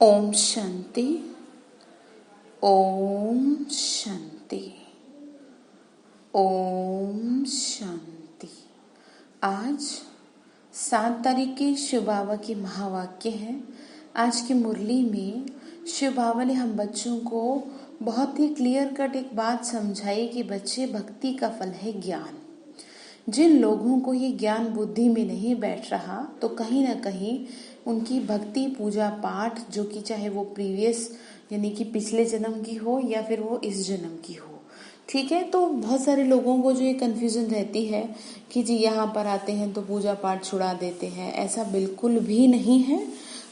ओम शांति। ओम शांति। ओम शांति। आज 7 तारीख की शिव बाबा की महावाक्य है। आज की मुरली में शिव बाबा ने हम बच्चों को बहुत ही क्लियर कट एक बात समझाई कि बच्चे, भक्ति का फल है ज्ञान। जिन लोगों को ये ज्ञान बुद्धि में नहीं बैठ रहा तो कहीं ना कहीं उनकी भक्ति पूजा पाठ, जो कि चाहे वो प्रीवियस यानी कि पिछले जन्म की हो या फिर वो इस जन्म की हो, ठीक है। तो बहुत सारे लोगों को जो ये कन्फ्यूजन रहती है कि जी यहाँ पर आते हैं तो पूजा पाठ छुड़ा देते हैं। ऐसा बिल्कुल भी नहीं है।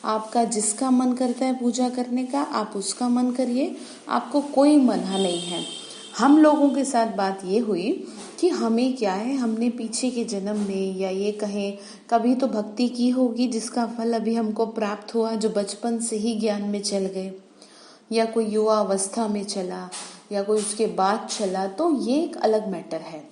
आपका जिसका मन करता है पूजा करने का, आप उसका मन करिए, आपको कोई मना नहीं है। हम लोगों के साथ बात ये हुई कि हमें क्या है, हमने पीछे के जन्म में या ये कहें कभी तो भक्ति की होगी जिसका फल अभी हमको प्राप्त हुआ, जो बचपन से ही ज्ञान में चल गए, या कोई युवा अवस्था में चला या कोई उसके बाद चला, तो ये एक अलग मैटर है।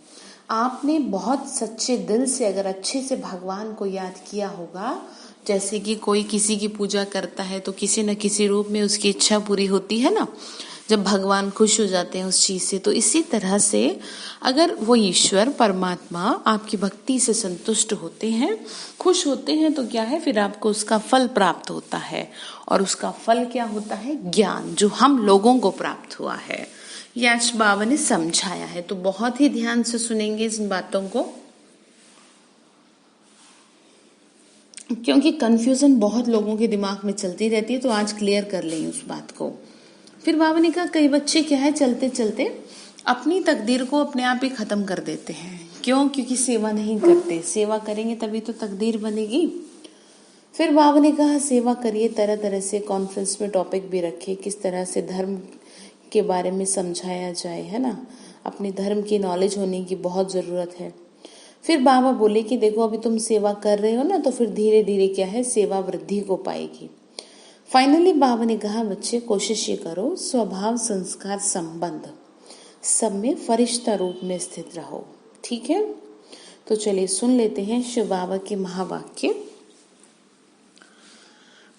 आपने बहुत सच्चे दिल से अगर अच्छे से भगवान को याद किया होगा, जैसे कि कोई किसी की पूजा करता है तो किसी न किसी रूप में उसकी इच्छा पूरी होती है ना, जब भगवान खुश हो जाते हैं उस चीज से। तो इसी तरह से अगर वो ईश्वर परमात्मा आपकी भक्ति से संतुष्ट होते हैं, खुश होते हैं, तो क्या है, फिर आपको उसका फल प्राप्त होता है। और उसका फल क्या होता है? ज्ञान, जो हम लोगों को प्राप्त हुआ है। ये आज बाबा ने समझाया है, तो बहुत ही ध्यान से सुनेंगे इन बातों को, क्योंकि कंफ्यूजन बहुत लोगों के दिमाग में चलती रहती है। तो आज क्लियर कर लें उस बात को। फिर बाबा ने कहा कई बच्चे क्या है, चलते चलते अपनी तकदीर को अपने आप ही खत्म कर देते हैं। क्यों? क्योंकि सेवा नहीं करते। सेवा करेंगे तभी तो तकदीर बनेगी। फिर बाबा ने कहा सेवा करिए, तरह तरह से कॉन्फ्रेंस में टॉपिक भी रखे, किस तरह से धर्म के बारे में समझाया जाए, है ना। अपने धर्म की नॉलेज होने की बहुत ज़रूरत है। फिर बाबा बोले कि देखो अभी तुम सेवा कर रहे हो ना, तो फिर धीरे धीरे क्या है, सेवा वृद्धि को पाएगी। फाइनली बाबा ने कहा बच्चे कोशिश ये करो, स्वभाव संस्कार संबंध सब में फरिश्ता रूप में स्थित रहो, ठीक है। तो चलिए सुन लेते हैं शिव बाबा के महावाक्य।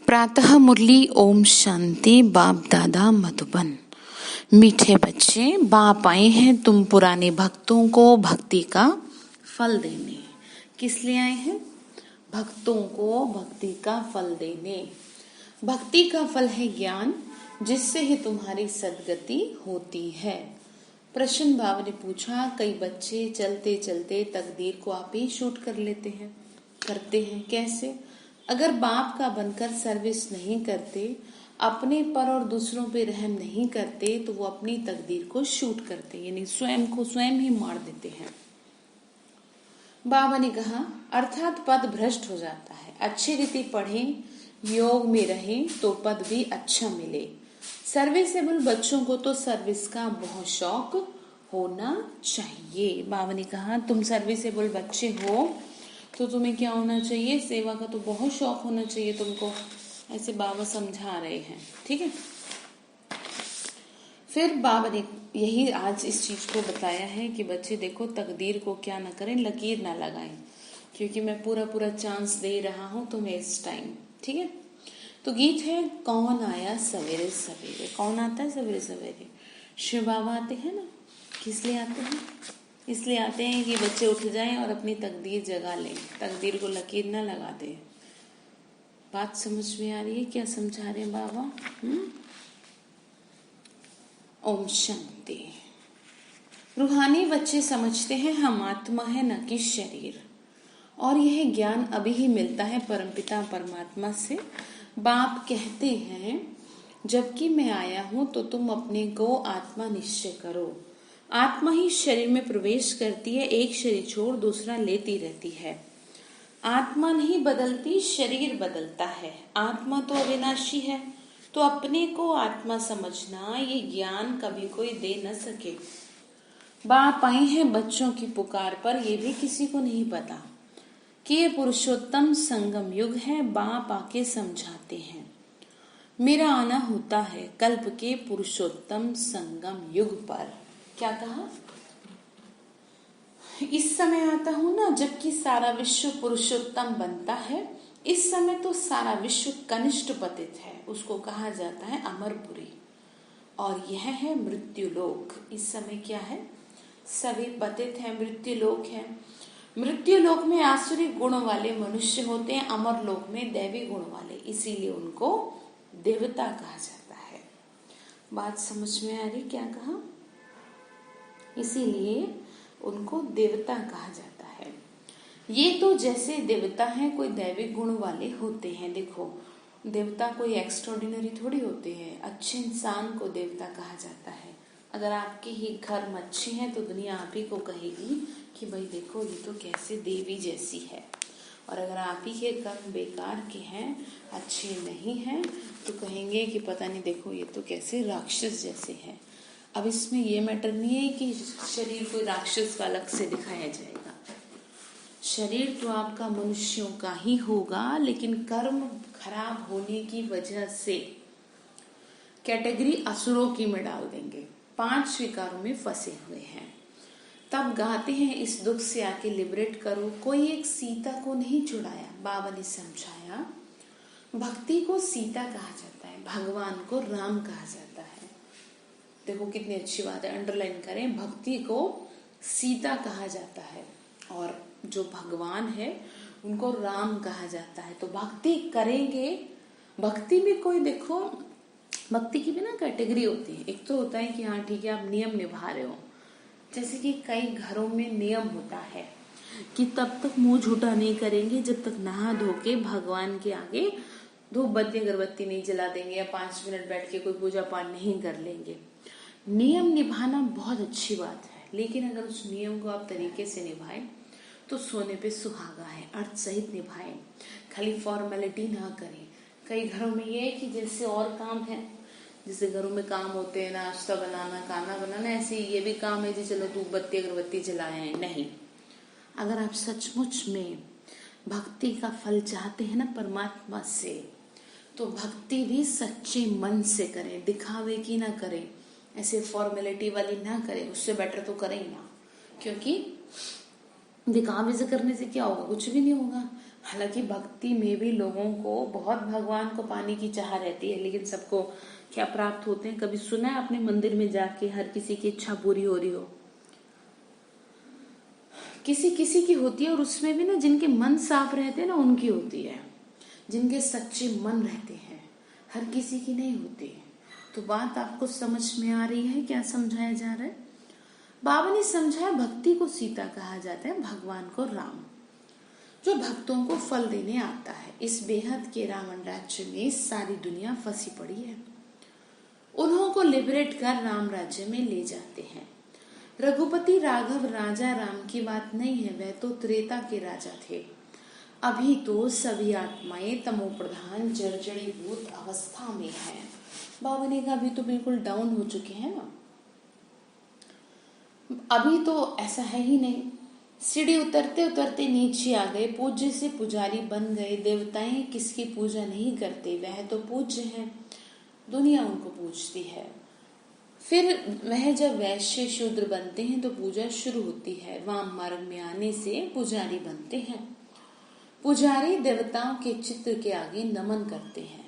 प्रातः मुरली ओम शांति। बाप दादा मधुबन। मीठे बच्चे, बाप आए हैं तुम पुराने भक्तों को भक्ति का फल देने। किस लिए आए हैं? भक्तों को भक्ति का फल देने। भक्ति का फल है ज्ञान, जिससे ही तुम्हारी सद्गति होती है। प्रश्न बाबा ने पूछा, कई बच्चे चलते चलते तकदीर को आप ही शूट कर लेते हैं, करते हैं। कैसे? अगर बाप का बनकर सर्विस नहीं करते, अपने पर और दूसरों पे रहम नहीं करते, तो वो अपनी तकदीर को शूट करते, यानी स्वयं को स्वयं ही मार देते हैं। बाबा ने कहा अर्थात पद भ्रष्ट हो जाता है। अच्छी रीति पढ़ें, योग में रहें तो पद भी अच्छा मिले। सर्विसेबल बच्चों को तो सर्विस का बहुत शौक होना चाहिए। बाबा ने कहा तुम सर्विसेबल बच्चे हो तो तुम्हें क्या होना चाहिए? सेवा का तो बहुत शौक होना चाहिए तुमको। ऐसे बाबा समझा रहे हैं, ठीक है। फिर बाबा ने यही आज इस चीज को बताया है कि बच्चे देखो, तकदीर को क्या ना करें, लकीर ना लगाएं, क्योंकि मैं पूरा पूरा चांस दे रहा हूं तुम्हें इस टाइम, ठीक है। तो गीत है कौन आया सवेरे सवेरे। कौन आता है सवेरे सवेरे? शिव बाबा आते हैं ना। किस लिए आते हैं? इसलिए आते हैं कि बच्चे उठ जाएं और अपनी तकदीर जगा लें, तकदीर को लकीर ना लगा दें। बात समझ में आ रही है? क्या समझा रहे हैं बाबा? ओम शांति। रूहानी बच्चे समझते हैं हम आत्मा है, न कि शरीर, और यह ज्ञान अभी ही मिलता है परमपिता परमात्मा से। बाप कहते हैं जबकि मैं आया हूं तो तुम अपने को आत्मा निश्चय करो। आत्मा ही शरीर में प्रवेश करती है, एक शरीर छोड़ दूसरा लेती रहती है। आत्मा नहीं बदलती, शरीर बदलता है। आत्मा तो अविनाशी है, तो अपने को आत्मा समझना ये ज्ञान कभी कोई दे न सके। बाप आए हैं बच्चों की पुकार पर, यह भी किसी को नहीं पता कि ये पुरुषोत्तम संगम युग है। बाप आके समझाते हैं मेरा आना होता है कल्प के पुरुषोत्तम संगम युग पर। क्या कहा? इस समय आता हूं ना जबकि सारा विश्व पुरुषोत्तम बनता है, इस समय तो सारा विश्व कनिष्ठ पतित है, उसको कहा जाता है अमरपुरी, और यह है मृत्युलोक। इस समय क्या है, सभी पतित हैं, मृत्युलोक है। मृत्युलोक में आसुरी गुण वाले मनुष्य होते हैं, अमर लोक में दैवी गुण वाले, इसीलिए उनको देवता कहा जाता है। बात समझ में आ रही क्या कहा, इसीलिए उनको देवता कहा जाता है। ये तो जैसे देवता हैं, कोई दैवी गुण वाले होते हैं। देखो, देवता कोई एक्स्ट्राऑर्डिनरी थोड़ी होते हैं, अच्छे इंसान को देवता कहा जाता है। अगर आपके ही कर्म अच्छे हैं तो दुनिया आप ही को कहेगी कि भाई देखो ये तो कैसे देवी जैसी है, और अगर आप ही के कर्म बेकार के हैं, अच्छे नहीं हैं, तो कहेंगे कि पता नहीं देखो ये तो कैसे राक्षस जैसे हैं। अब इसमें ये मैटर नहीं है कि शरीर कोई राक्षस का अलग से दिखाया जाएगा, शरीर तो आपका मनुष्यों का ही होगा, लेकिन कर्म खराब होने की वजह से कैटेगरी असुरों की में डाल देंगे, 5 विकारों में फंसे हुए हैं। तब गाते हैं इस दुख से आके लिबरेट करो। कोई एक सीता को नहीं छुड़ाया, बाबा ने समझाया भक्ति को सीता कहा जाता है, भगवान को राम कहा जाता है। देखो कितनी अच्छी बात है, अंडरलाइन करें, भक्ति को सीता कहा जाता है और जो भगवान है उनको राम कहा जाता है। तो भक्ति करेंगे, भक्ति में कोई देखो, भक्ति की भी ना कैटेगरी होती है। एक तो होता है कि हाँ ठीक है आप नियम निभा रहे हो, जैसे कि कई घरों में नियम होता है कि तब तक मुंह झूठा नहीं करेंगे जब तक नहा धो के भगवान के आगे धूप बत्ती अगरबत्ती नहीं जला देंगे, या 5 मिनट बैठ के कोई पूजा पाठ नहीं कर लेंगे। नियम निभाना बहुत अच्छी बात है, लेकिन अगर उस नियम को आप तरीके से निभाएं तो सोने पे सुहागा है, अर्थ सहित निभाएं, खाली फॉर्मेलिटी ना करें। कई घरों में ये है कि जैसे और काम है, जैसे घरों में काम होते हैं नाश्ता बनाना, खाना बनाना, ऐसे ये भी काम है जी चलो धूप बत्ती अगरबत्ती जलाए हैं। नहीं, अगर आप सचमुच में भक्ति का फल चाहते हैं ना परमात्मा से, तो भक्ति भी सच्चे मन से करें, दिखावे की ना करें, ऐसे फॉर्मेलिटी वाली ना करें। उससे बेटर तो करें ही ना, क्योंकि दिखावे से करने से क्या होगा, कुछ भी नहीं होगा। हालांकि भक्ति में भी लोगों को बहुत भगवान को पाने की चाह रहती है, लेकिन सबको क्या प्राप्त होते हैं? कभी सुना है आपने मंदिर में जाके हर किसी की इच्छा पूरी हो रही हो? किसी किसी की होती है, और उसमें भी ना जिनके मन साफ रहते हैं ना उनकी होती है, जिनके सच्चे मन रहते हैं, हर किसी की नहीं होती। तो बात आपको समझ में आ रही है क्या समझाया जा रहा है? बाबा ने समझाया भक्ति को सीता कहा जाता है, भगवान को राम, जो भक्तों को फल देने आता है। इस बेहद के रावण राज्य में सारी दुनिया फंसी पड़ी है, उन्हों को लिबरेट कर राम राज्य में ले जाते हैं। रघुपति राघव राजा राम की बात नहीं है, वह तो त्रेता के राजा थे। अभी तो सभी आत्माएं तमो प्रधान जर्जरीभूत अवस्था में है। बाबा ने कहा अभी तो बिल्कुल डाउन हो चुके हैं ना, अभी तो ऐसा है ही नहीं। सीढ़ी उतरते उतरते नीचे आ गए, पूज्य से पुजारी बन गए। देवताएं किसकी पूजा नहीं करते, वह तो पूज्य हैं, दुनिया उनको पूजती है। फिर वह जब वैश्य शूद्र बनते हैं तो पूजा शुरू होती है। वाम मार्ग में आने से पुजारी बनते हैं। पुजारी देवताओं के चित्र के आगे नमन करते हैं।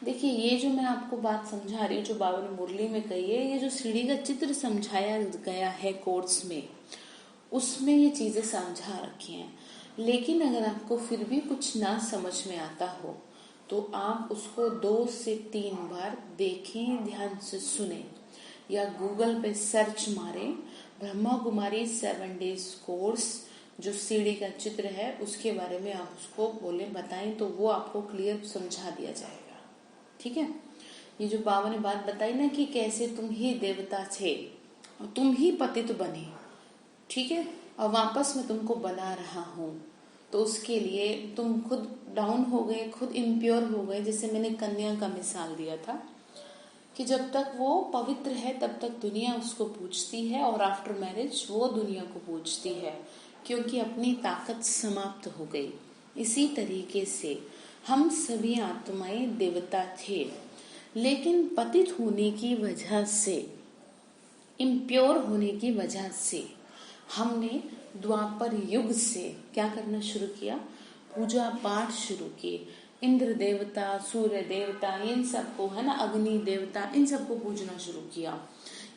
देखिए ये जो मैं आपको बात समझा रही हूँ, जो बाबा ने मुरली में कही है, ये जो सीढ़ी का चित्र समझाया गया है कोर्स में, उसमें ये चीजें समझा रखी हैं। लेकिन अगर आपको फिर भी कुछ ना समझ में आता हो तो आप उसको 2 से 3 बार देखें, ध्यान से सुने, या गूगल पे सर्च मारें ब्रह्मा कुमारी 7 डेज कोर्स, जो सीढ़ी का चित्र है उसके बारे में आप उसको बोले बताएं तो वो आपको क्लियर समझा दिया जाएगा। ठीक है, ये जो बाबा ने बात बताई ना कि कैसे तुम ही देवता थे और तुम ही पतित बने, ठीक है, और वापस मैं तुमको बना रहा हूँ, तो उसके लिए तुम खुद डाउन हो गए, खुद इम्प्योर हो गए। जैसे मैंने कन्या का मिसाल दिया था कि जब तक वो पवित्र है तब तक दुनिया उसको पूजती है, और आफ्टर मैरिज वो दुनिया को पूजती है, क्योंकि अपनी ताकत समाप्त हो गई। इसी तरीके से हम सभी आत्माएं देवता थे, लेकिन पतित होने की वजह से, इम्प्योर होने की वजह से हमने द्वापर युग से क्या करना शुरू किया, पूजा पाठ शुरू किए। इंद्र देवता, सूर्य देवता, इन सबको, है ना, अग्नि देवता, इन सबको पूजना शुरू किया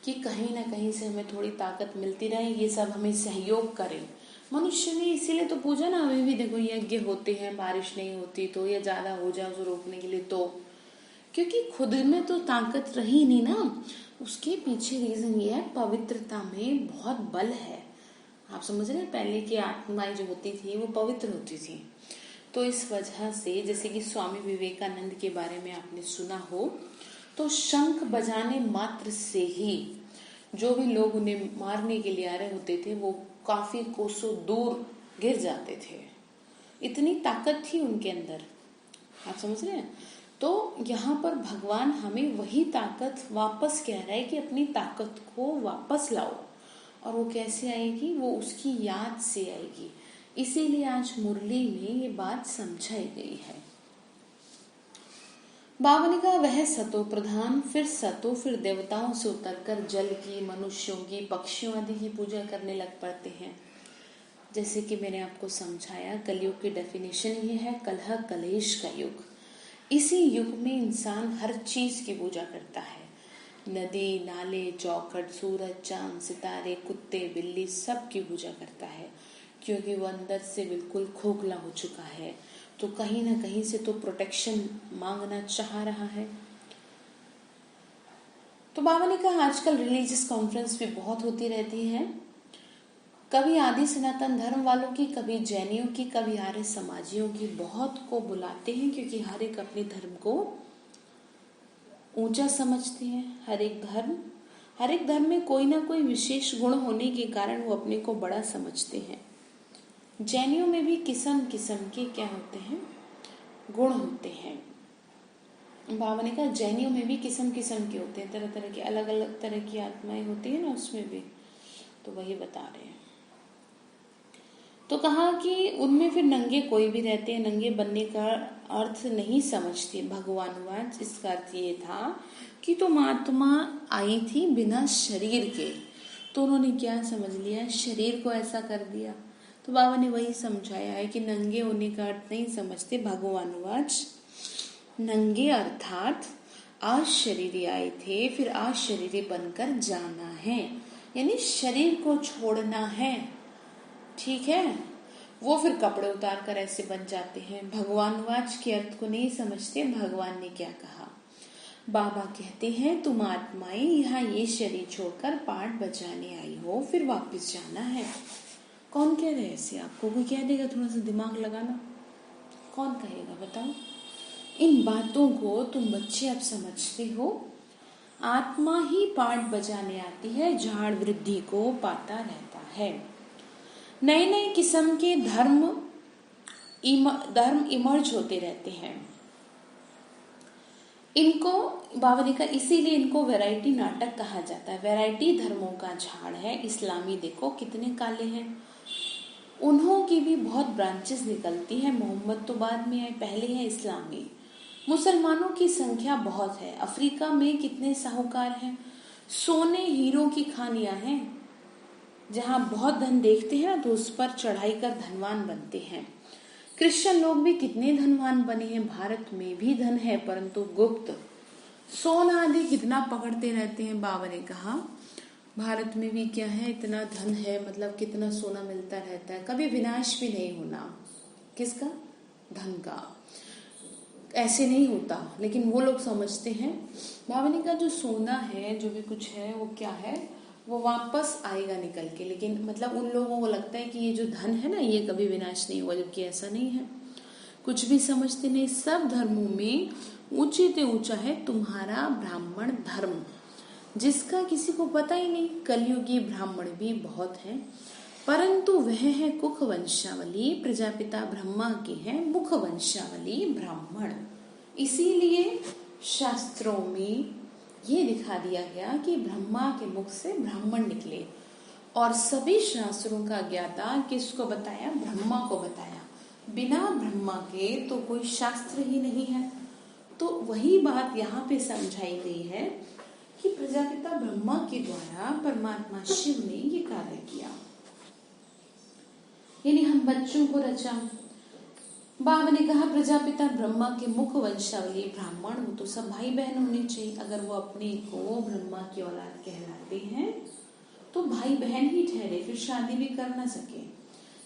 कि कहीं ना कहीं से हमें थोड़ी ताकत मिलती रहे, ये सब हमें सहयोग करें। मनुष्य ने इसीलिए तो पूजा ना, अभी भी देखो यज्ञ होते हैं, बारिश नहीं होती तो, या ज्यादा हो जाए उसे रोकने के लिए तो, क्योंकि खुद में तो ताकत रही नहीं ना। उसके पीछे रीजन ये है, पवित्रता में बहुत बल है। आप समझ रहे हैं, पहले की आत्माएं जो होती थी वो पवित्र होती थी। तो इस वजह से, जैसे कि स्वामी विवेकानंद के बारे में आपने सुना हो, तो शंख बजाने मात्र से ही जो भी लोग उन्हें मारने के लिए आ रहे होते थे वो काफी कोसों दूर गिर जाते थे। इतनी ताकत थी उनके अंदर। आप समझ रहे हैं? तो यहाँ पर भगवान हमें वही ताकत वापस कह रहा है कि अपनी ताकत को वापस लाओ। और वो कैसे आएगी? वो उसकी याद से आएगी। इसीलिए आज मुरली में ये बात समझाई गई है। बाबा ने कहा, वह सतो प्रधान फिर देवताओं से उतरकर जल की, मनुष्यों की, पक्षियों आदि की पूजा करने लग पड़ते हैं। जैसे कि मैंने आपको समझाया, कलयुग की डेफिनेशन ये है, कलह कलेश का युग। इसी युग में इंसान हर चीज की पूजा करता है। नदी, नाले, चौखट, सूरज, चांद, सितारे, कुत्ते, बिल्ली, सब की पूजा करता है, क्योंकि वो अंदर से बिल्कुल खोखला हो चुका है। तो कहीं ना कहीं से तो प्रोटेक्शन मांगना चाह रहा है। तो बाबा ने कहा, आजकल रिलीजियस कॉन्फ्रेंस भी बहुत होती रहती है, कभी आदि सनातन धर्म वालों की, कभी जैनियों की, कभी आर्य समाजियों की, बहुत को बुलाते हैं, क्योंकि हर एक अपने धर्म को ऊंचा समझते हैं। हर एक धर्म में कोई ना कोई विशेष गुण होने के कारण वो अपने को बड़ा समझते हैं। जैनियों में भी किस्म किस्म के क्या होते हैं? गुण होते हैं। बाबा ने कहा, जैनियों में भी किस्म किस्म के होते हैं, तरह तरह के, अलग अलग तरह की आत्माएं होती है ना, उसमें भी। तो वही बता रहे हैं। तो कहा कि उनमें फिर नंगे कोई भी रहते हैं। नंगे बनने का अर्थ नहीं समझते भगवानुवाच। इसका अर्थ ये था कि तुम आत्मा आई थी बिना शरीर के, तो उन्होंने क्या समझ लिया? शरीर को ऐसा कर दिया। तो बाबा ने वही समझाया है कि नंगे होने का अर्थ नहीं समझते भगवानुवाच। नंगे अर्थात आज शरीरी आए थे, फिर आज शरीरी बनकर जाना है, यानी शरीर को छोड़ना है। ठीक है? वो फिर कपड़े उतार कर ऐसे बन जाते हैं। भगवानवाच के अर्थ को नहीं समझते। भगवान ने क्या कहा? बाबा कहते हैं, तुम आत्माएं यहाँ ये शरीर छोड़कर पाठ बजाने आई हो, फिर वापस जाना है। कौन कह रहे ऐसे? आपको कोई कह देगा? थोड़ा सा दिमाग लगाना। कौन कहेगा बताओ? इन बातों को तुम बच्चे अब समझते हो। आत्मा ही पाठ बजाने आती है, झाड़ वृद्धि को पाता रहता है। नए नए किस्म के धर्म इमर्ज होते रहते हैं। इनको बाबा ने कहा, इसीलिए इनको वैरायटी नाटक कहा जाता है। वैरायटी धर्मों का झाड़ है। इस्लामी देखो कितने काले हैं, उन्हों की भी बहुत ब्रांचेस निकलती है। मोहम्मद तो बाद में आए, पहले है इस्लामी। मुसलमानों की संख्या बहुत है। अफ्रीका में कितने साहूकार हैं। सोने हीरो की खानियां हैं, जहां बहुत धन देखते हैं तो उस पर चढ़ाई कर धनवान बनते हैं। क्रिश्चियन लोग भी कितने धनवान बने हैं। भारत में भी धन है, परंतु गुप्त। सोना आदि कितना पकड़ते रहते हैं। बाबा ने कहा, भारत में भी क्या है, इतना धन है, मतलब कितना सोना मिलता रहता है, कभी विनाश भी नहीं होना। किसका? धन का। ऐसे नहीं होता, लेकिन वो लोग समझते हैं। बाबा ने कहा, जो सोना है, जो भी कुछ है, वो क्या है, वो वापस आएगा निकल के। लेकिन मतलब उन लोगों को लगता है कि ये जो धन है ना, ये कभी विनाश नहीं होगा, जबकि ऐसा नहीं है। कुछ भी समझते नहीं। सब धर्मों में ऊंचे से ऊंचा है तुम्हारा ब्राह्मण धर्म, जिसका किसी को पता ही नहीं। कलयुगी ब्राह्मण भी बहुत हैं, परंतु वह है कुख वंशावली। प्रजापिता ब्रह्मा के हैं मुख वंशावली ब्राह्मण। इसीलिए शास्त्रों में ये दिखा दिया गया कि ब्रह्मा के मुख से ब्राह्मण निकले। और सभी शास्त्रों का ज्ञाता किसको बताया? ब्रह्मा को बताया। बिना ब्रह्मा के तो कोई शास्त्र ही नहीं है। तो वही बात यहाँ पे समझाई गई है कि प्रजापिता ब्रह्मा के द्वारा परमात्मा शिव ने ये कार्य किया, यानी हम बच्चों को रचा। बाबा ने कहा प्रजापिता ब्रह्मा के मुख वंशावली ब्राह्मण हो तो सब भाई बहन होने चाहिए। अगर वो अपने को ब्रह्मा की औलाद कहलाते हैं तो भाई बहन ही ठहरे, फिर शादी भी कर ना सके।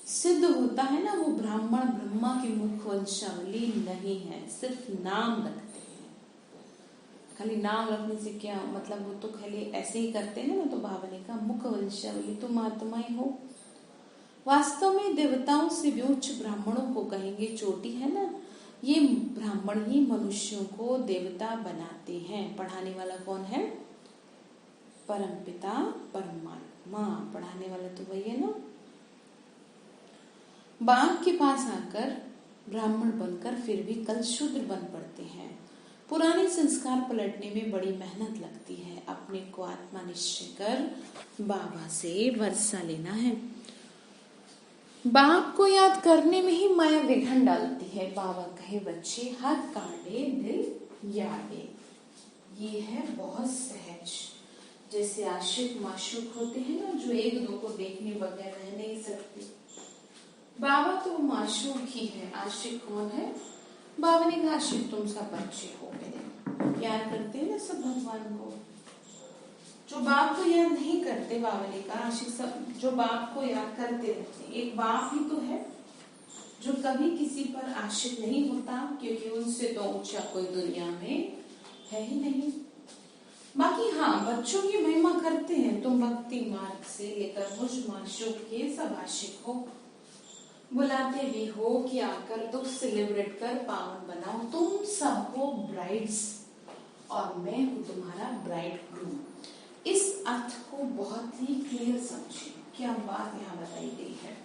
सिद्ध होता है ना वो ब्राह्मण ब्रह्मा की मुख वंशावली नहीं है, सिर्फ नाम रखते हैं। खाली नाम रखने से क्या मतलब, वो तो खाली ऐसे ही करते हैं ना। तो बाबा ने कहा मुख वंशावली तुम आत्मा ही हो। वास्तव में देवताओं से भी उच्च ब्राह्मणों को कहेंगे चोटी है ना, ये ब्राह्मण ही मनुष्यों को देवता बनाते हैं। पढ़ाने वाला कौन है? परमपिता परमात्मा। पढ़ाने वाला तो वही है ना। बाघ के पास आकर ब्राह्मण बनकर फिर भी कल शूद्र बन पड़ते हैं। पुराने संस्कार पलटने में बड़ी मेहनत लगती है। अपने को आत्मा निश्चय कर बाबा से वर्षा लेना है। बाप को याद करने में ही माया विघन डालती है। बाबा कहे बच्चे हाथ काटे दिल यादे। ये है बहुत सहज। जैसे आशिक माशूक होते हैं ना, जो एक दो को देखने बगैर रह नहीं सकते। बाबा तो माशूक ही है, आशिक कौन है? बाबा ने कहा आशिक तुम सब बच्चे हो मेरे, प्यार करते हैं ना सब भगवान को। जो बाप को याद नहीं करते, बाबा ने कहा आशिक सब जो बाप को याद करते रहते। एक बाप ही तो है जो कभी किसी पर आशिक नहीं होता, क्योंकि उनसे तो ऊंचा कोई दुनिया में है ही नहीं। बाकी हाँ, बच्चों की महिमा करते हैं। तुम भक्ति मार्ग से लेकर मुझ माशूक के सब आशिक हो। बुलाते भी हो कि आकर दुख सेलिब्रेट कर पावन बनाओ। तुम सब हो ब्राइड्स और मैं हूं तुम्हारा ब्राइड ग्रूम। इस अर्थ को बहुत ही क्लियर समझे। क्या बात यहाँ बताई गई है,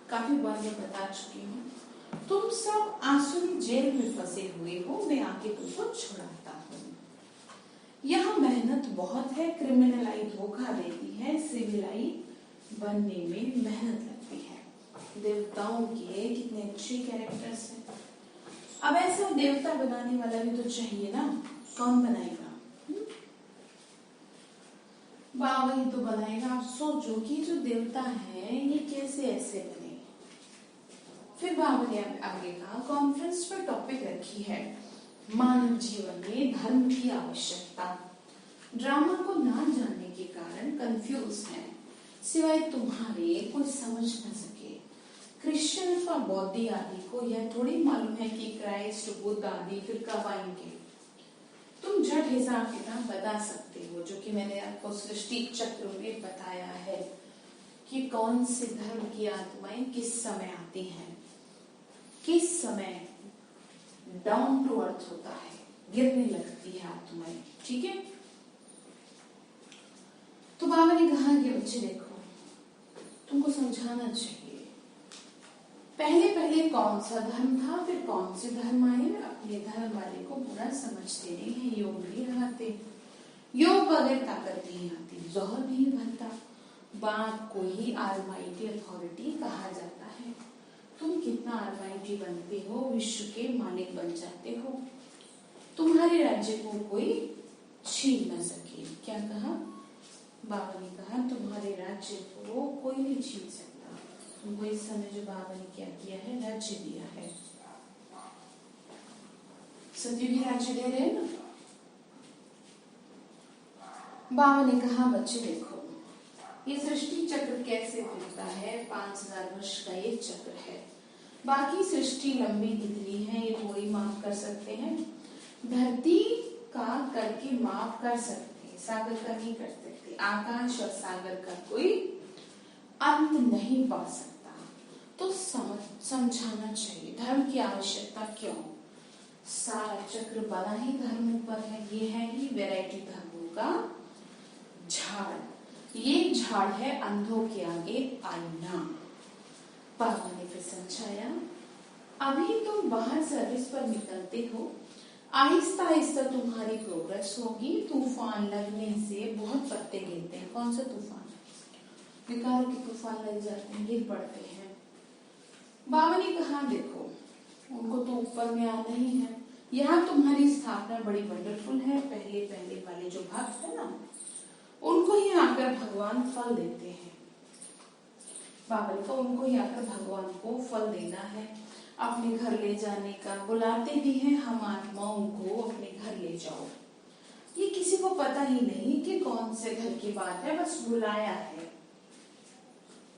काफी बार मैं बता चुकी हूँ। तुम सब आसुरी जेल में फंसे हुए हो, मैं आके तुमको छुड़ाता हूँ। यहाँ मेहनत बहुत है। क्रिमिनल आई धोखा देती है, सिविल आई बनने में मेहनत लगती है। देवताओं के कितने अच्छे कैरेक्टर्स हैं। अब ऐसा देवता बनाने वाला भी तो चाहिए ना। कौन बनाएगा? बाबा ही तो बनाएगा। आप सोचो कि जो देवता है ये कैसे ऐसे बने। फिर बाबा ने आगे कहा कॉन्फ्रेंस पर टॉपिक रखी है मानव जीवन में धर्म की आवश्यकता। ड्रामा को ना जानने के कारण कंफ्यूज है, सिवाय तुम्हारे कोई समझ न सके। क्रिश्चियन और बौद्ध आदि को यह थोड़ी मालूम है कि क्राइस्ट बुद्ध आदि फिर कब आएंगे। तुम झट हिसाब किताब बता सकते हो, जो कि मैंने आपको सृष्टि चक्र में बताया है कि कौन से धर्म की आत्माएं किस समय आती हैं, किस समय डाउन टू अर्थ होता है, गिरने लगती है आत्माएं। ठीक है। तो बाबा ने कहा कि बच्चे देखो, तुमको समझाना चाहिए पहले पहले कौन सा धर्म था, फिर कौन से धर्म आए। अपने धर्म वाले को बुरा समझते नहीं है, योग नहीं लगाते। योग बगैर ताकत नहीं आती, जोहर नहीं बनता। बाप को ही आलमाइटी अथॉरिटी कहा जाता है। तुम कितना आलमाइटी बनते हो, विश्व के मालिक बन जाते हो। तुम्हारे राज्य को कोई छीन न सके। क्या कहा बाबा ने? कहा तुम्हारे राज्य को कोई नहीं छीन सकता। तुमको इस समय जो बाबा ने क्या किया है, राज्य दिया है। सभी भी राज्य दे रहे हैं ना। बाबा ने कहा बच्चे देखो, ये सृष्टि चक्र कैसे फिरता है। 5000 वर्ष का ये चक्र है। बाकी सृष्टि लंबी दिख रही है, ये थोड़ी माफ कर सकते हैं। धरती का करके माफ कर सकते हैं, सागर का नहीं कर सकते। आकाश और सागर का कोई अंत नहीं पा सकता। तो समझाना चाहिए धर्म की आवश्यकता क्यों। सारा चक्र बना ही धर्मों पर है। ये है ही वैरायटी धर्मों का झाड़। ये झाड़ है अंधों के आगे आईना। बाबा ने फिर समझाया, अभी तुम बाहर सर्विस पर निकलते हो, आहिस्ता आहिस्ता तुम्हारी प्रोग्रेस होगी। तूफान लगने से बहुत पत्ते गिरते हैं। कौन सा तूफान? विकारों के तूफान लग जाते हैं, गिर पड़ते हैं। बाबा ने कहा देखो, उनको तो ऊपर में आना ही है। यहाँ तुम्हारी स्थापना बड़ी वंडरफुल है। पहले पहले वाले जो भक्त है ना, उनको ही आकर भगवान फल देते हैं। बाबा ने कहा उनको ही आकर भगवान को फल देना है। अपने घर ले जाने का, बुलाते भी हैं हम आत्माओं को अपने घर ले जाओ। ये किसी को पता ही नहीं कि कौन से घर की बात है, बस बुलाया है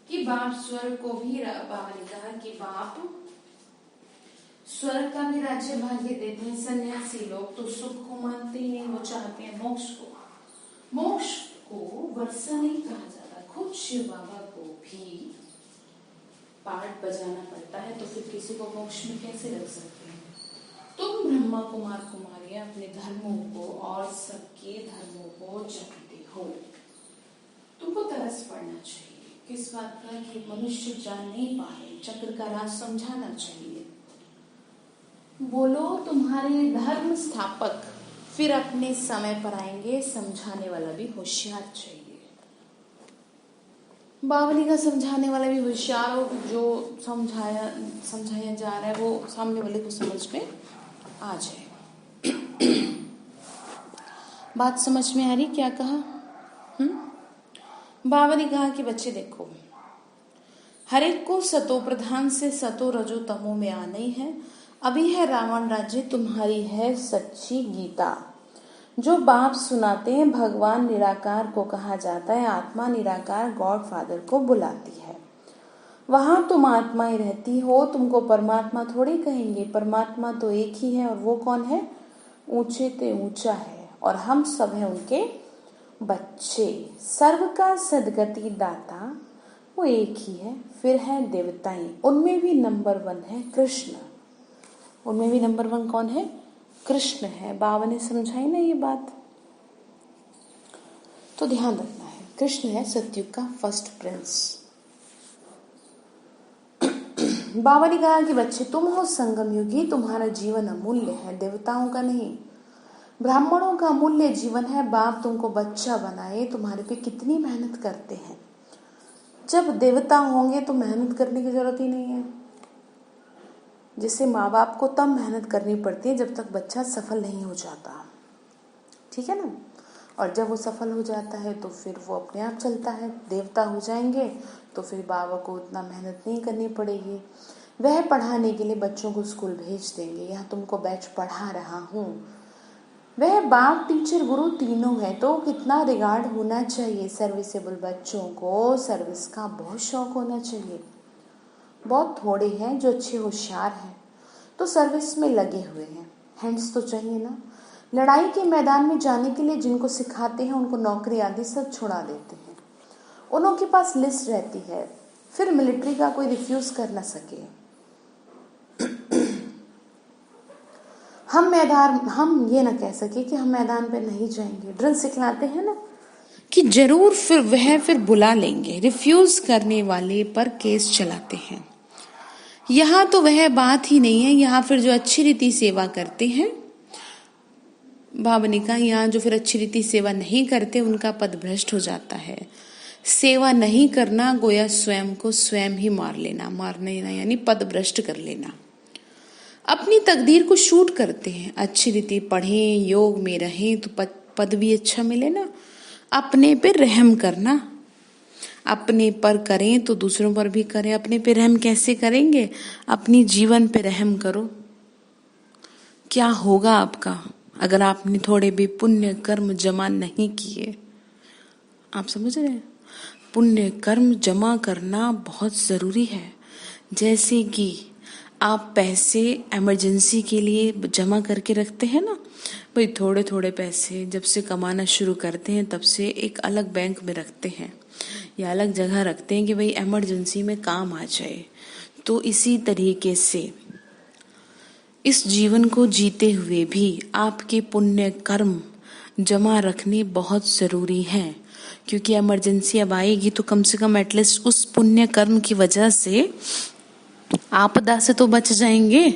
कि बाप स्वर्ग को भी, बाबा ने कहा कि बाप स्वर्ग का भी राज्य भाग्य देते हैं। सन्यासी लोग तो सुख को मानते ही नहीं, वो चाहते हैं मोक्ष को। मोक्ष को वर्षा नहीं कहा जाता, खुद शिव बाबा को भी पाठ बजाना पड़ता है, तो फिर किसी को मोक्ष में कैसे रख सकते हैं। तुम ब्रह्मा कुमार कुमारियां अपने धर्मों को और सबके धर्मों को जपते हो। तुमको तरस पड़ना चाहिए किस बात का कि मनुष्य जान नहीं पा रहे, चक्र का राज समझाना चाहिए। बोलो तुम्हारे धर्म स्थापक फिर अपने समय पर आएंगे, समझाने वाला भी होशियार चाहिए। बावली का समझाने वाला भी होशियार हो, जो समझाया जा रहा है वो सामने वाले को समझ में आ जाए। बात समझ में आ रही क्या कहा? बाबा ने कहा कि बच्चे देखो, हर एक को सतो प्रधान से सतो रजो तमो में आना ही है। अभी है रावण राज्य, तुम्हारी है सच्ची गीता। जो बाप सुनाते हैं भगवान निराकार को कहा जाता है, आत्मा निराकार गॉड फादर को बुलाती है। वहां तुम आत्मा ही रहती हो, तुमको परमात्मा थोड़ी कहेंगे। परमात्मा तो एक ही है, और वो कौन है? ऊंचे ते ऊंचा है, और हम सब हैं उनके बच्चे। सर्व का सदगति दाता वो एक ही है। फिर है देवताएं, उनमें भी नंबर 1 है कृष्ण। उनमें भी नंबर 1 कौन है? कृष्ण है। बाबा ने समझाई ना ये बात, तो ध्यान रखना है। कृष्ण है सतयुग का फर्स्ट प्रिंस। बाबा ने कहा कि बच्चे तुम हो संगम युगी, तुम्हारा जीवन अमूल्य है, देवताओं का नहीं। ब्राह्मणों का अमूल्य जीवन है। बाप तुमको बच्चा बनाए, तुम्हारे पे कितनी मेहनत करते हैं। जब देवता होंगे तो मेहनत करने की जरूरत ही नहीं है। जिससे माँ बाप को तब मेहनत करनी पड़ती है जब तक बच्चा सफल नहीं हो जाता, ठीक है ना। और जब वो सफल हो जाता है तो फिर वो अपने आप चलता है। देवता हो जाएंगे तो फिर बाबा को उतना मेहनत नहीं करनी पड़ेगी। वह पढ़ाने के लिए बच्चों को स्कूल भेज देंगे। यहाँ तुमको बैच पढ़ा रहा हूँ। वह बाप टीचर गुरु तीनों है, तो कितना रिगार्ड होना चाहिए। सर्विसेबल बच्चों को सर्विस का बहुत शौक होना चाहिए। बहुत थोड़े हैं जो अच्छे होशियार हैं, तो सर्विस में लगे हुए हैं। हैंड्स तो चाहिए ना। लड़ाई के मैदान में जाने के लिए जिनको सिखाते हैं उनको नौकरी आदि सब छुड़ा देते हैं। उन्हों के पास लिस्ट रहती है, फिर मिलिट्री का कोई रिफ्यूज कर ना सके। हम ये ना कह सके कि हम मैदान पे नहीं जाएंगे। ड्रिल सिखलाते हैं ना कि जरूर फिर बुला लेंगे। रिफ्यूज करने वाले पर केस चलाते हैं। यहाँ तो वह बात ही नहीं है। यहाँ फिर जो अच्छी रीति सेवा करते हैं, बाबा ने कहा यहाँ जो फिर अच्छी रीति सेवा नहीं करते उनका पद भ्रष्ट हो जाता है। सेवा नहीं करना गोया स्वयं को स्वयं ही मार लेना यानी पद भ्रष्ट कर लेना। अपनी तकदीर को शूट करते हैं। अच्छी रीति पढ़ें, योग में रहें तो पद भी अच्छा मिले ना। अपने पे रहम करना, अपने पर करें तो दूसरों पर भी करें। अपने पे रहम कैसे करेंगे? अपनी जीवन पे रहम करो। क्या होगा आपका अगर आपने थोड़े भी पुण्य कर्म जमा नहीं किए? आप समझ रहे हैं? पुण्य कर्म जमा करना बहुत जरूरी है। जैसे कि आप पैसे इमरजेंसी के लिए जमा करके रखते हैं ना, भाई थोड़े थोड़े पैसे जब से कमाना शुरू करते हैं तब से एक अलग बैंक में रखते हैं या अलग जगह रखते हैं कि भाई इमरजेंसी में काम आ जाए। तो इसी तरीके से इस जीवन को जीते हुए भी आपके पुण्य कर्म जमा रखने बहुत जरूरी हैं, क्योंकि इमरजेंसी अब आएगी तो कम से कम एटलीस्ट उस पुण्य कर्म की वजह से आपदा से तो बच जाएंगे।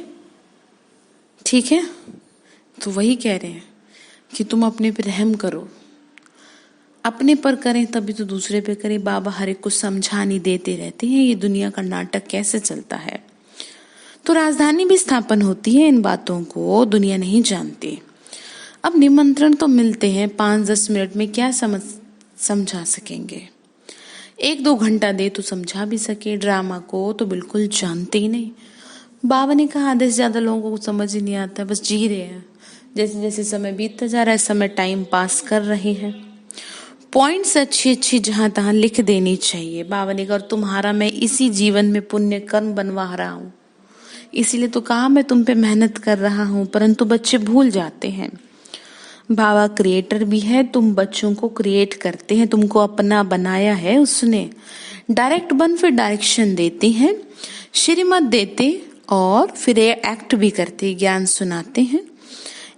ठीक है, तो वही कह रहे हैं कि तुम अपने पे रहम करो। अपने पर करें तभी तो दूसरे पे करें। बाबा हर एक को समझाने देते रहते हैं ये दुनिया का नाटक कैसे चलता है। तो राजधानी भी स्थापन होती है, इन बातों को दुनिया नहीं जानती। अब निमंत्रण तो मिलते हैं, 5-10 मिनट में क्या समझा सकेंगे। 1-2 घंटा दे तो समझा भी सके। ड्रामा को तो बिल्कुल जानते ही नहीं। बाबा ने कहा आधे से ज्यादा लोगों को समझ ही नहीं आता, बस जी रहे हैं, जैसे जैसे समय बीतता जा रहा है समय टाइम पास कर रहे हैं। पॉइंट्स अच्छी अच्छी जहां तहां लिख देनी चाहिए। बाबा ने कहा तुम्हारा मैं इसी जीवन में पुण्य कर्म बनवा रहा हूं, इसीलिए तो कहा मैं तुम पे मेहनत कर रहा हूं, परंतु बच्चे भूल जाते हैं। बाबा क्रिएटर भी है, तुम बच्चों को क्रिएट करते हैं, तुमको अपना बनाया है उसने। डायरेक्ट बन फिर डायरेक्शन देते हैं, श्रीमत देते और फिर ये एक्ट भी करते, ज्ञान सुनाते हैं।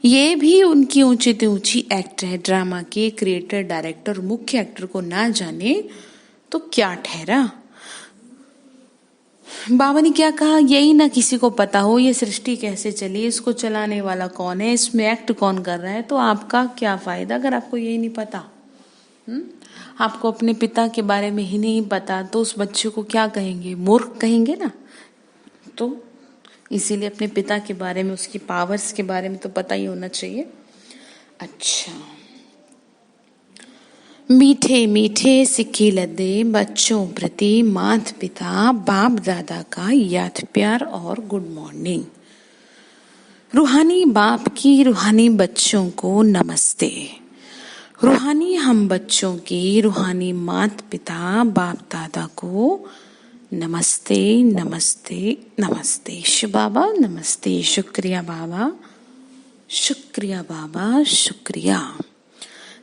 ये भी उनकी ऊंची से ऊंची एक्ट है। ड्रामा के क्रिएटर डायरेक्टर मुख्य एक्टर को ना जाने तो क्या ठहरा। बाबा ने क्या कहा, यही ना किसी को पता हो ये सृष्टि कैसे चली, इसको चलाने वाला कौन है, इसमें एक्ट कौन कर रहा है, तो आपका क्या फायदा अगर आपको यही नहीं पता। आपको अपने पिता के बारे में ही नहीं पता तो उस बच्चे को क्या कहेंगे, मूर्ख कहेंगे ना। तो इसीलिए अपने पिता के बारे में, उसकी पावर्स के बारे में तो पता ही होना चाहिए। अच्छा, मीठे मीठे सिक्के लदे बच्चों प्रति माता पिता बाप दादा का याद प्यार और गुड मॉर्निंग। रूहानी बाप की रूहानी बच्चों को नमस्ते। रूहानी हम बच्चों की रूहानी माता पिता बाप दादा को नमस्ते नमस्ते नमस्ते। शिव बाबा नमस्ते, शुक्रिया बाबा, शुक्रिया बाबा, शुक्रिया।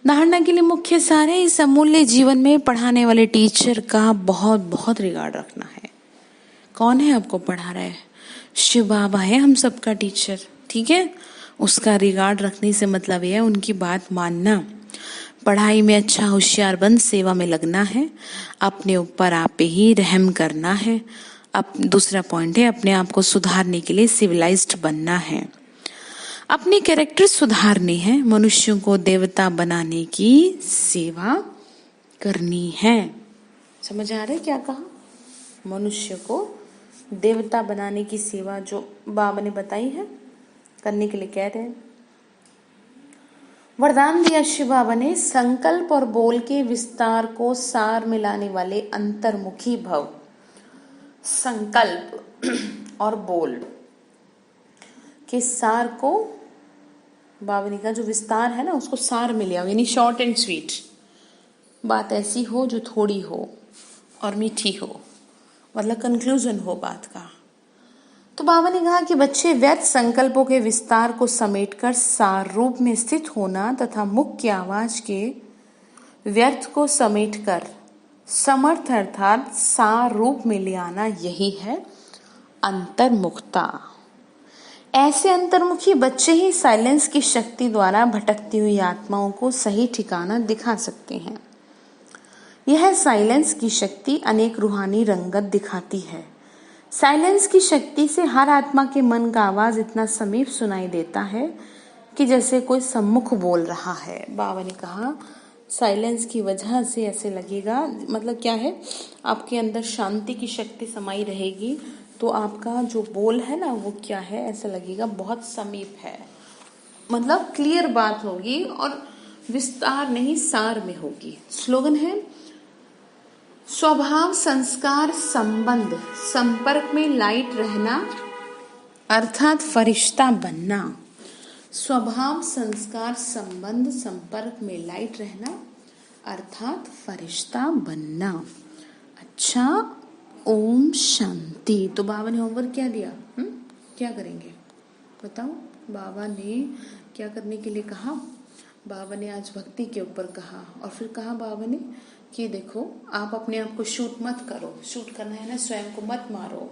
धारणा के लिए मुख्य सार है, इस अमूल्य जीवन में पढ़ाने वाले टीचर का बहुत बहुत रिगार्ड रखना है। कौन है आपको पढ़ा रहा है? शिव बाबा है हम सबका टीचर, ठीक है। उसका रिगार्ड रखने से मतलब यह है उनकी बात मानना। पढ़ाई में अच्छा होशियार बन सेवा में लगना है, अपने ऊपर आप ही रहम करना है। अब दूसरा पॉइंट है अपने आप को सुधारने के लिए सिविलाइज्ड बनना है, अपने कैरेक्टर सुधारने हैं, मनुष्यों को देवता बनाने की सेवा करनी है। समझ आ रहा है क्या कहा? मनुष्य को देवता बनाने की सेवा जो बाबा ने बताई है करने के लिए कह रहे हैं। वरदान दिया शिव बाबा ने, संकल्प और बोल के विस्तार को सार में लाने वाले अंतर्मुखी भव। संकल्प और बोल के सार को बाबा ने कहा जो विस्तार है ना उसको सार में ले आओ, यानी शॉर्ट एंड स्वीट बात ऐसी हो जो थोड़ी हो और मीठी हो, मतलब कंक्लूजन हो बात का। तो बाबा ने कहा कि बच्चे व्यर्थ संकल्पों के विस्तार को समेटकर सार रूप में स्थित होना तथा मुख्य आवाज के व्यर्थ को समेटकर समर्थ अर्थात सार रूप में ले आना, यही है अंतर्मुखता। ऐसे अंतर्मुखी बच्चे ही साइलेंस की शक्ति द्वारा भटकती हुई आत्माओं को सही ठिकाना दिखा सकते हैं। यह साइलेंस की शक्ति अनेक रूहानी रंगत दिखाती है। साइलेंस की शक्ति से हर आत्मा के मन का आवाज इतना समीप सुनाई देता है कि जैसे कोई सम्मुख बोल रहा है। बाबा ने कहा साइलेंस की वजह से ऐसे लगेगा, मतलब क्या है, आपके अंदर शांति की शक्ति समाई रहेगी तो आपका जो बोल है ना वो क्या है, ऐसा लगेगा बहुत समीप है, मतलब क्लियर बात होगी और विस्तार नहीं सार में होगी। स्लोगन है, स्वभाव संस्कार संबंध संपर्क में लाइट रहना अर्थात फरिश्ता बनना। स्वभाव संस्कार संबंध संपर्क में लाइट रहना अर्थात फरिश्ता बनना। अच्छा, ओम शांति। तो बाबा ने होमवर्क क्या दिया? क्या करेंगे बताओ? बाबा ने क्या करने के लिए कहा? बाबा ने आज भक्ति के ऊपर कहा और फिर कहा बाबा ने कि देखो आप अपने आप को शूट मत करो, शूट करना है ना स्वयं को मत मारो,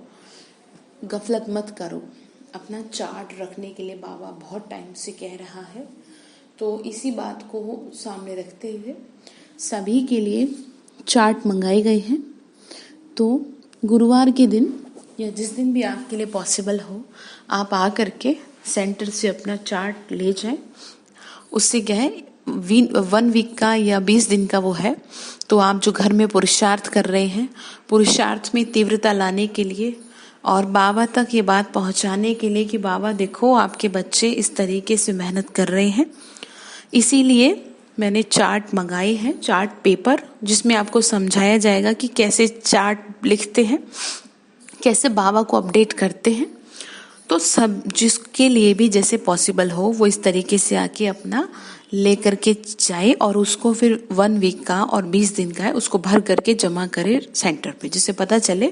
गफलत मत करो। अपना चार्ट रखने के लिए बाबा बहुत टाइम से कह रहा है, तो इसी बात को सामने रखते हुए सभी के लिए चार्ट मंगाए गए हैं। तो गुरुवार के दिन या जिस दिन भी आपके लिए पॉसिबल हो आप आ करके सेंटर से अपना चार्ट ले जाएं। उससे क्या है 1 वीक का या 20 दिन का वो है, तो आप जो घर में पुरुषार्थ कर रहे हैं पुरुषार्थ में तीव्रता लाने के लिए और बाबा तक ये बात पहुंचाने के लिए कि बाबा देखो आपके बच्चे इस तरीके से मेहनत कर रहे हैं, इसीलिए मैंने चार्ट मंगाए हैं, चार्ट पेपर जिसमें आपको समझाया जाएगा कि कैसे चार्ट लिखते हैं, कैसे बाबा को अपडेट करते हैं। तो सब जिसके लिए भी जैसे पॉसिबल हो वो इस तरीके से आके अपना ले करके जाए और उसको फिर 1 वीक का और 20 दिन का है उसको भर करके जमा करे सेंटर पे, जिससे पता चले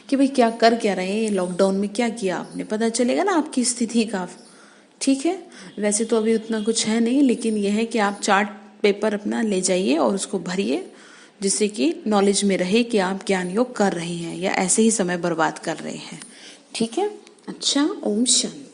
कि भाई क्या कर क्या रहे हैं, लॉकडाउन में क्या किया आपने, पता चलेगा ना आपकी स्थिति का। ठीक है, वैसे तो अभी उतना कुछ है नहीं, लेकिन यह है कि आप चार्ट पेपर अपना ले जाइए और उसको भरिए, जिससे कि नॉलेज में रहे कि आप ज्ञान योग कर रहे हैं या ऐसे ही समय बर्बाद कर रहे हैं। ठीक है, अच्छा, ओम शांति।